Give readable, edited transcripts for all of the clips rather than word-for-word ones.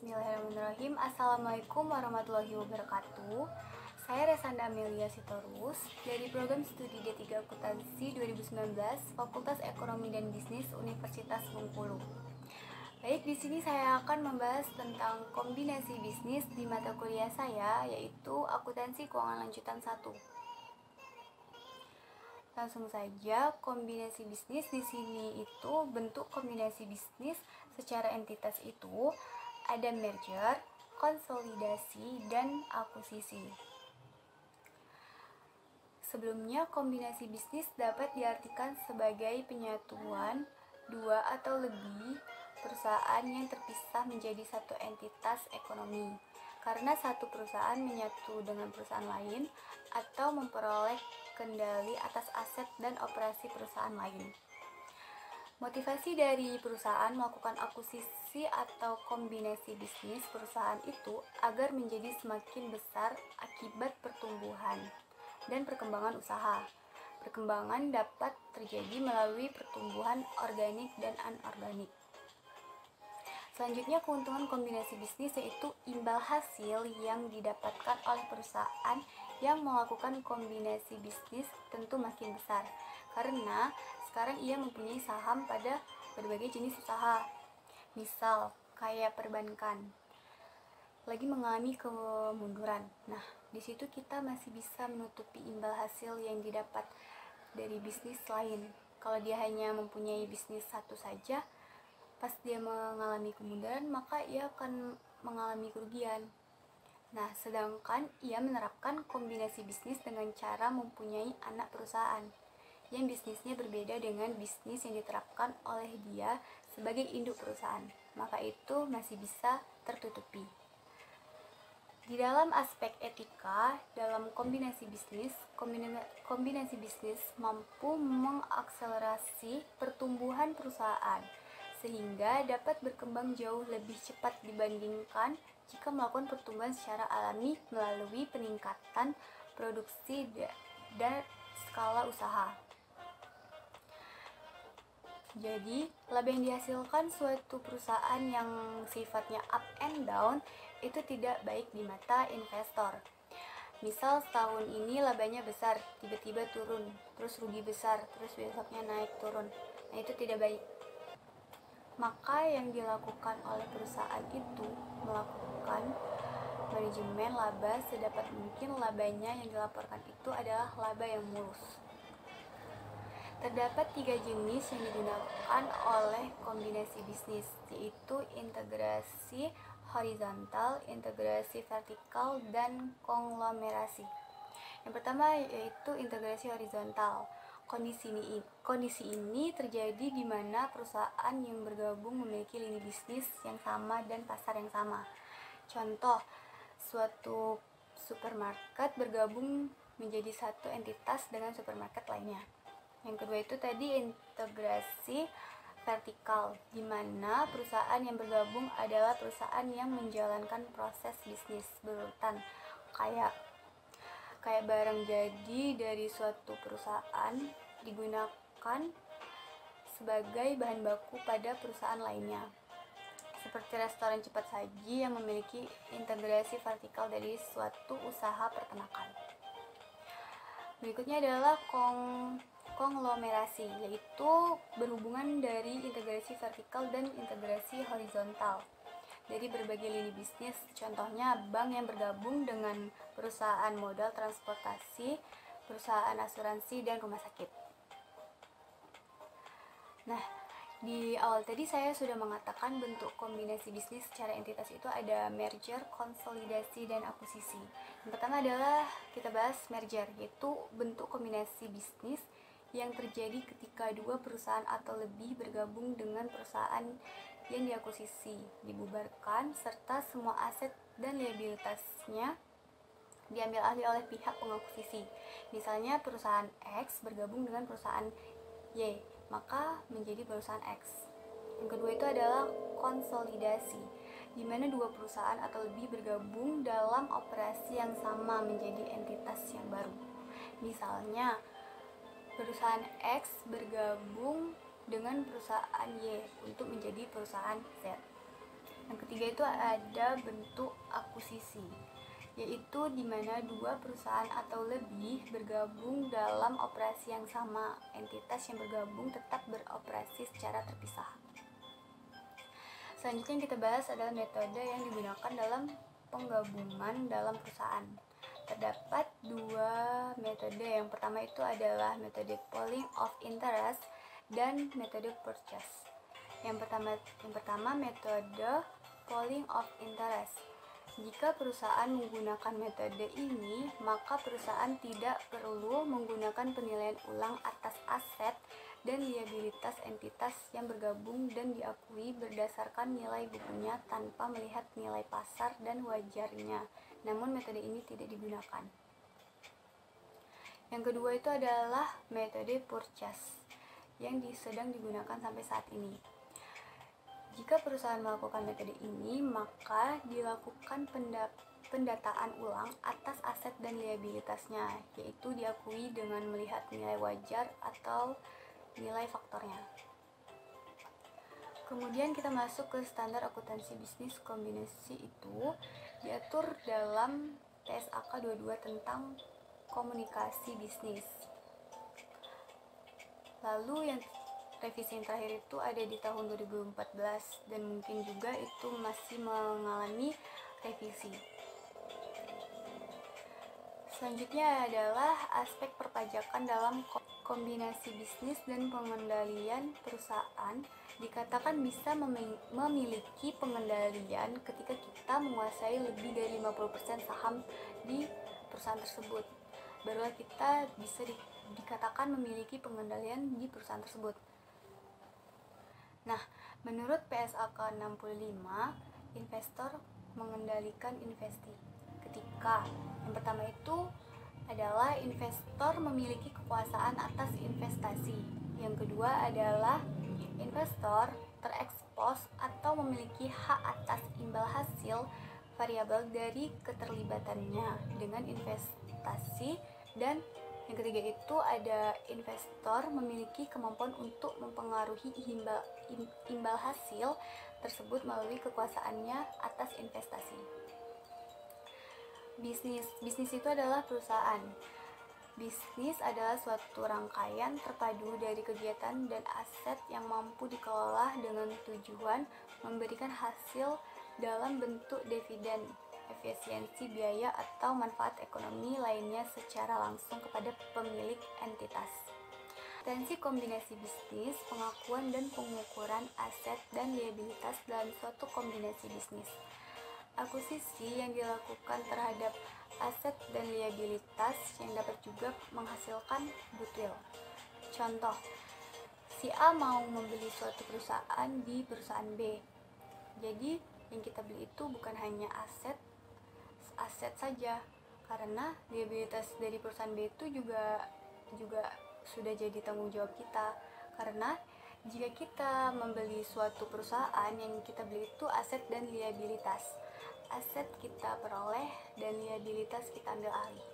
Bismillahirrahmanirrahim. Assalamualaikum warahmatullahi wabarakatuh. Saya Resanda Amelia Sitorus dari program studi D3 Akuntansi 2019 Fakultas Ekonomi dan Bisnis Universitas Bengkulu. Baik, di sini saya akan membahas tentang kombinasi bisnis di mata kuliah saya, yaitu Akuntansi Keuangan Lanjutan 1. Langsung saja, kombinasi bisnis di sini itu bentuk kombinasi bisnis secara entitas itu ada merger, konsolidasi, dan akuisisi. Sebelumnya, kombinasi bisnis dapat diartikan sebagai penyatuan dua atau lebih perusahaan yang terpisah menjadi satu entitas ekonomi karena satu perusahaan menyatu dengan perusahaan lain atau memperoleh kendali atas aset dan operasi perusahaan lain. Motivasi dari perusahaan melakukan akuisisi atau kombinasi bisnis perusahaan itu agar menjadi semakin besar akibat pertumbuhan dan perkembangan usaha. Perkembangan dapat terjadi melalui pertumbuhan organik dan anorganik. Selanjutnya, keuntungan kombinasi bisnis yaitu imbal hasil yang didapatkan oleh perusahaan yang melakukan kombinasi bisnis tentu makin besar karena sekarang ia mempunyai saham pada berbagai jenis usaha. Misal, kayak perbankan lagi mengalami kemunduran. Nah, di situ kita masih bisa menutupi imbal hasil yang didapat dari bisnis lain. Kalau dia hanya mempunyai bisnis satu saja, pas dia mengalami kemunduran, maka ia akan mengalami kerugian. Nah, sedangkan ia menerapkan kombinasi bisnis dengan cara mempunyai anak perusahaan yang bisnisnya berbeda dengan bisnis yang diterapkan oleh dia sebagai induk perusahaan, maka itu masih bisa tertutupi. Di dalam aspek etika, dalam kombinasi bisnis mampu mengakselerasi pertumbuhan perusahaan sehingga dapat berkembang jauh lebih cepat dibandingkan jika melakukan pertumbuhan secara alami melalui peningkatan produksi dan skala usaha. Jadi, laba yang dihasilkan suatu perusahaan yang sifatnya up and down itu tidak baik di mata investor. Misal setahun ini labanya besar, tiba-tiba turun, terus rugi besar, terus besoknya naik turun. Nah, itu tidak baik. Maka yang dilakukan oleh perusahaan itu melakukan manajemen laba sedapat mungkin labanya yang dilaporkan itu adalah laba yang mulus. Terdapat 3 jenis yang digunakan oleh kombinasi bisnis, yaitu integrasi horizontal, integrasi vertikal, dan konglomerasi. Yang pertama yaitu integrasi horizontal. Kondisi ini terjadi di mana perusahaan yang bergabung memiliki lini bisnis yang sama dan pasar yang sama. Contoh, suatu supermarket bergabung menjadi satu entitas dengan supermarket lainnya. Yang kedua itu tadi integrasi vertikal, di mana perusahaan yang bergabung adalah perusahaan yang menjalankan proses bisnis berurutan, kayak barang jadi dari suatu perusahaan digunakan sebagai bahan baku pada perusahaan lainnya. Seperti restoran cepat saji yang memiliki integrasi vertikal dari suatu usaha peternakan. Berikutnya adalah konglomerasi, yaitu berhubungan dari integrasi vertikal dan integrasi horizontal dari berbagai lini bisnis. Contohnya bank yang bergabung dengan perusahaan modal transportasi, perusahaan asuransi, dan rumah sakit. Nah, di awal tadi saya sudah mengatakan bentuk kombinasi bisnis secara entitas itu ada merger, konsolidasi, dan akuisisi. Yang pertama adalah kita bahas merger, yaitu bentuk kombinasi bisnis yang terjadi ketika dua perusahaan atau lebih bergabung dengan perusahaan yang diakuisisi, dibubarkan, serta semua aset dan liabilitasnya diambil alih oleh pihak pengakuisisi. Misalnya perusahaan X bergabung dengan perusahaan Y, maka menjadi perusahaan X. Yang kedua itu adalah konsolidasi, di mana dua perusahaan atau lebih bergabung dalam operasi yang sama menjadi entitas yang baru. Misalnya perusahaan X bergabung dengan perusahaan Y untuk menjadi perusahaan Z. Yang ketiga itu ada bentuk akuisisi, yaitu di mana dua perusahaan atau lebih bergabung dalam operasi yang sama. Entitas yang bergabung tetap beroperasi secara terpisah. Selanjutnya yang kita bahas adalah metode yang digunakan dalam penggabungan dalam perusahaan. Terdapat dua metode. Yang pertama itu adalah metode pooling of interest dan metode purchase. Yang pertama metode pooling of interest. Jika perusahaan menggunakan metode ini, maka perusahaan tidak perlu menggunakan penilaian ulang atas aset dan liabilitas entitas yang bergabung dan diakui berdasarkan nilai bukunya tanpa melihat nilai pasar dan wajarnya. Namun metode ini tidak digunakan. Yang kedua itu adalah metode purchase yang sedang digunakan sampai saat ini. Jika perusahaan melakukan metode ini, maka dilakukan pendataan ulang atas aset dan liabilitasnya, yaitu diakui dengan melihat nilai wajar atau nilai faktornya. Kemudian kita masuk ke standar akuntansi bisnis kombinasi, itu diatur dalam TSAK 22 tentang komunikasi bisnis. Lalu yang revisi yang terakhir itu ada di tahun 2014 dan mungkin juga itu masih mengalami revisi. Selanjutnya adalah aspek perpajakan dalam kombinasi bisnis dan pengendalian perusahaan. Dikatakan bisa memiliki pengendalian ketika kita menguasai lebih dari 50% saham di perusahaan tersebut. Barulah kita bisa dikatakan memiliki pengendalian di perusahaan tersebut. Nah, menurut PSAK 65, investor mengendalikan investi. Ketika yang pertama itu adalah investor memiliki kekuasaan atas investasi. Yang kedua adalah investor terekspos atau memiliki hak atas imbal hasil variabel dari keterlibatannya dengan investasi. Dan yang ketiga itu ada investor memiliki kemampuan untuk mempengaruhi imbal hasil tersebut melalui kekuasaannya atas investasi. Bisnis itu adalah perusahaan. Bisnis adalah suatu rangkaian terpadu dari kegiatan dan aset yang mampu dikelola dengan tujuan memberikan hasil dalam bentuk dividen, efisiensi biaya atau manfaat ekonomi lainnya secara langsung kepada pemilik entitas. Akuntansi kombinasi bisnis, pengakuan dan pengukuran aset dan liabilitas dalam suatu kombinasi bisnis. Akuisisi yang dilakukan terhadap aset dan liabilitas yang dapat juga menghasilkan goodwill. Contoh, si A mau membeli suatu perusahaan di perusahaan B. Jadi yang kita beli itu bukan hanya aset saja, karena liabilitas dari perusahaan B itu juga sudah jadi tanggung jawab kita. Karena jika kita membeli suatu perusahaan, yang kita beli itu aset dan liabilitas. Aset kita peroleh dan liabilitas kita ambil alih.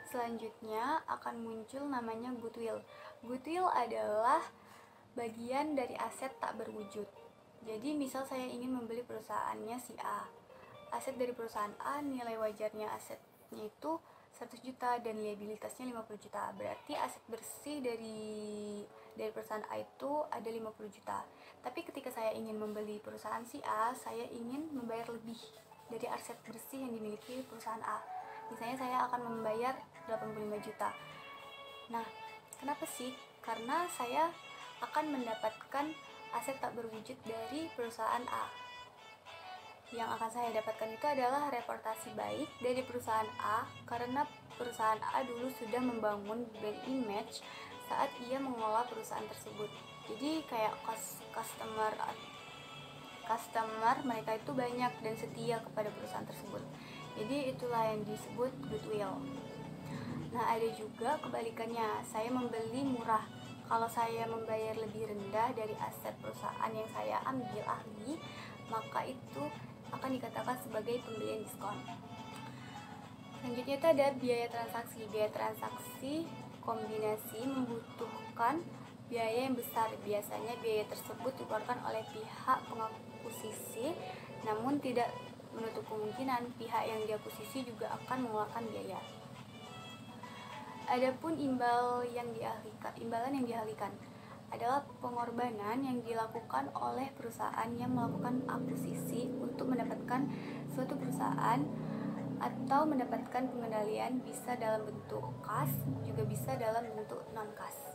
Selanjutnya akan muncul namanya goodwill. Goodwill adalah bagian dari aset tak berwujud. Jadi misal saya ingin membeli perusahaannya si A. Aset dari perusahaan A, nilai wajarnya asetnya itu 100 juta dan liabilitasnya 50 juta. Berarti aset bersih dari perusahaan A itu ada 50 juta. Tapi ketika saya ingin membeli perusahaan si A, saya ingin membayar lebih dari aset bersih yang dimiliki perusahaan A. Misalnya saya akan membayar 85 juta. Nah, kenapa sih? Karena saya akan mendapatkan aset tak berwujud dari perusahaan A. Yang akan saya dapatkan itu adalah reputasi baik dari perusahaan A, karena perusahaan A dulu sudah membangun brand image saat ia mengelola perusahaan tersebut. Jadi kayak customer mereka itu banyak dan setia kepada perusahaan tersebut. Jadi itulah yang disebut goodwill. Nah, ada juga kebalikannya, saya membeli murah. Kalau saya membayar lebih rendah dari aset perusahaan yang saya ambil alih, maka itu akan dikatakan sebagai pembelian diskon. Selanjutnya itu ada biaya transaksi. Biaya transaksi kombinasi membutuhkan biaya yang besar. Biasanya biaya tersebut dikeluarkan oleh pihak pengakuisisi, namun tidak menutup kemungkinan pihak yang diakuisisi juga akan mengeluarkan biaya. Adapun imbalan yang dialihkan adalah pengorbanan yang dilakukan oleh perusahaan yang melakukan akuisisi untuk mendapatkan suatu perusahaan atau mendapatkan pengendalian, bisa dalam bentuk kas, juga bisa dalam bentuk non kas.